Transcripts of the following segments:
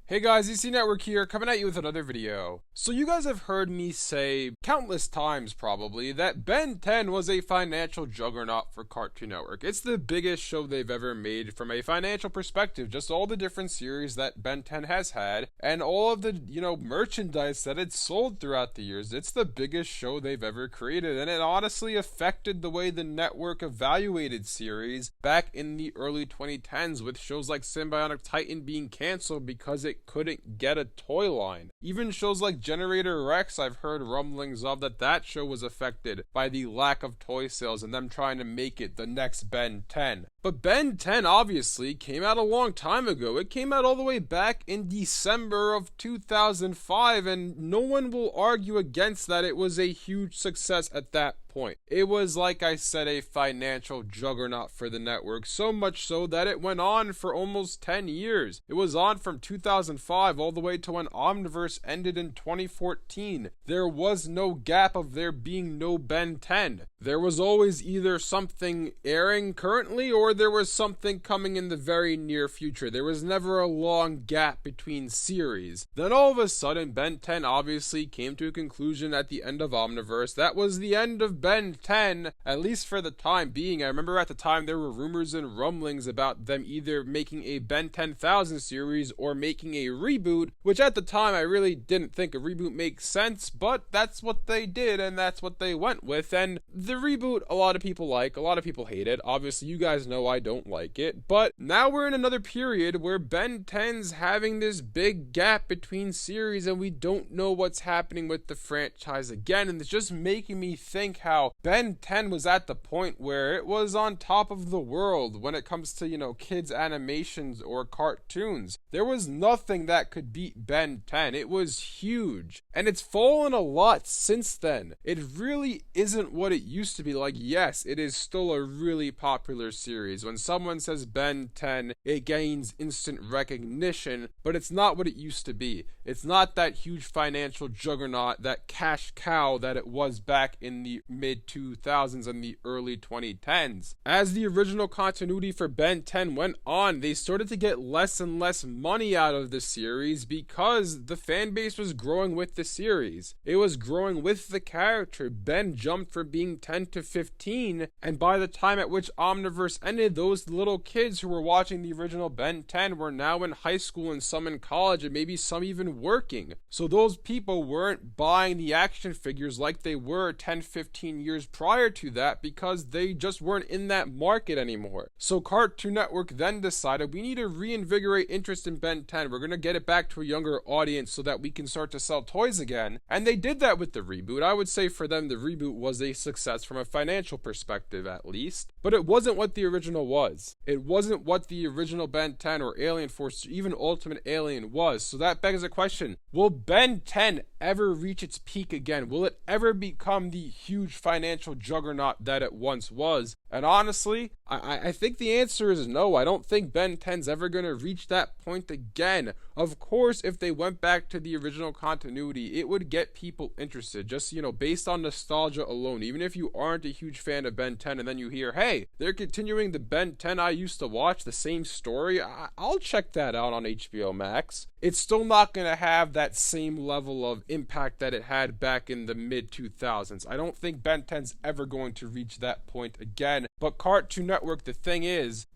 Hey guys, EC Network here, coming at you with another video. So you guys have heard me say countless times probably that Ben 10 was a financial juggernaut for Cartoon Network. It's the biggest show they've ever made from a financial perspective, just all the different series that Ben 10 has had and all of the, merchandise that it's sold throughout the years. It's the biggest show they've ever created, and it honestly affected the way the network evaluated series back in the early 2010s with shows like Symbionic Titan being canceled because it couldn't get a toy line. Even shows like Generator Rex, I've heard rumblings of that show was affected by the lack of toy sales and them trying to make it the next Ben 10. But Ben 10 obviously came out a long time ago. It came out all the way back in December of 2005, and no one will argue against that. It was a huge success at that point. It was, like I said, a financial juggernaut for the network, so much so that it went on for almost 10 years. It was on from 2005 all the way to when Omniverse ended in 2014. There was no gap of there being no Ben 10. There was always either something airing currently or there was something coming in the very near future. There was never a long gap between series. Then all of a sudden, Ben 10 obviously came to a conclusion at the end of Omniverse. That was the end of Ben 10, at least for the time being. I remember at the time there were rumors and rumblings about them either making a Ben 10,000 series or making a reboot, which at the time I really didn't think a reboot makes sense, but that's what they did and that's what they went with. And the reboot, a lot of people like, a lot of people hate it. Obviously, you guys know I don't like it, but now we're in another period where Ben 10's having this big gap between series and we don't know what's happening with the franchise again, and it's just making me think how Ben 10 was at the point where it was on top of the world when it comes to, kids animations or cartoons. There was nothing that could beat Ben 10. It was huge, and it's fallen a lot since then. It really isn't what it used to be. Like, yes, it is still a really popular series. When someone says Ben 10, it gains instant recognition, but it's not what it used to be. It's not that huge financial juggernaut, that cash cow that it was back in the mid-2000s and the early 2010s. As the original continuity for Ben 10 went on, they started to get less and less money out of the series because the fan base was growing with the series. It was growing with the character. Ben jumped from being 10 to 15, and by the time at which Omniverse ended, those little kids who were watching the original Ben 10 were now in high school and some in college and maybe some even working. So those people weren't buying the action figures like they were 10-15 years prior to that because they just weren't in that market anymore. So Cartoon Network then decided we need to reinvigorate interest in Ben 10. We're going to get it back to a younger audience so that we can start to sell toys again. And they did that with the reboot. I would say for them the reboot was a success from a financial perspective at least. But it wasn't what the original was. It wasn't what the original Ben 10 or Alien Force or even Ultimate Alien was. So that begs the question, will Ben 10 ever reach its peak again? Will it ever become the huge financial juggernaut that it once was? And honestly, I think the answer is no. I don't think Ben 10's ever going to reach that point again. Of course, if they went back to the original continuity, it would get people interested, just, based on nostalgia alone. Even if you aren't a huge fan of Ben 10 and then you hear, hey, they're continuing the Ben 10 I used to watch, the same story, I'll check that out on HBO Max. It's still not going to have that same level of impact that it had back in the mid-2000s. I don't think Ben 10's ever going to reach that point again. But Cartoon Network, the thing is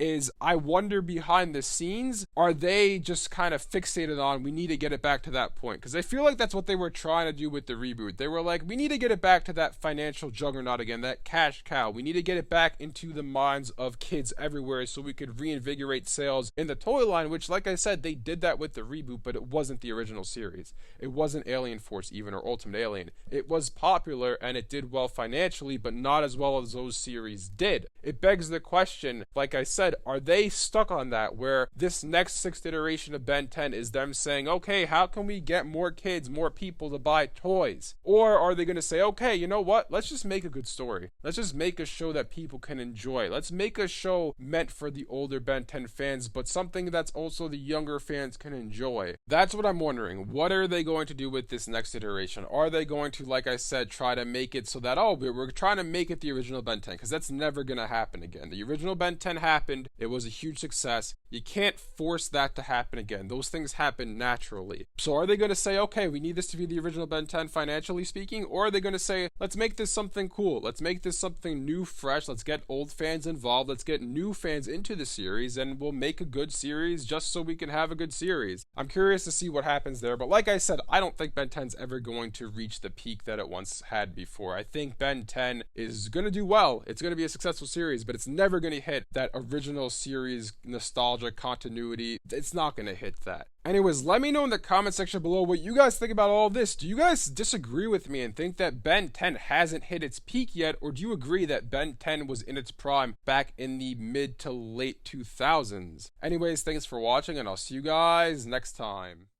I wonder behind the scenes, are they just kind of fixated on we need to get it back to that point? Because I feel like that's what they were trying to do with the reboot. They were like, we need to get it back to that financial juggernaut again, that cash cow. We need to get it back into the minds of kids everywhere so we could reinvigorate sales in the toy line, which, like I said, they did that with the reboot, but it wasn't the original series. It wasn't Alien Force even or Ultimate Alien. It was popular and it did well financially, but not as well as those series did. It begs the question, like I said, are they stuck on that where this next sixth iteration of Ben 10 is them saying, okay, how can we get more kids, more people to buy toys? Or are they going to say, okay, you know what? Let's just make a good story. Let's just make a show that people can enjoy. Let's make a show meant for the older Ben 10 fans, but something that's also the younger fans can enjoy. That's what I'm wondering. What are they going to do with this next iteration? Are they going to, like I said, try to make it so that, we're trying to make it the original Ben 10? Because that's never never gonna happen again. The original Ben 10 happened, it was a huge success. You can't force that to happen again. Those things happen naturally. So are they gonna say, okay, we need this to be the original Ben 10 financially speaking, or are they gonna say, let's make this something cool, let's make this something new, fresh, let's get old fans involved, let's get new fans into the series, and we'll make a good series just so we can have a good series. I'm curious to see what happens there, but like I said, I don't think Ben 10's ever going to reach the peak that it once had before. I think Ben 10 is gonna do well, it's gonna be a successful series, but it's never gonna hit that original series nostalgia continuity. It's not gonna hit that. Anyways, let me know in the comment section below what you guys think about all this. Do you guys disagree with me and think that Ben 10 hasn't hit its peak yet, or do you agree that Ben 10 was in its prime back in the mid to late 2000s? Anyways, thanks for watching, and I'll see you guys next time.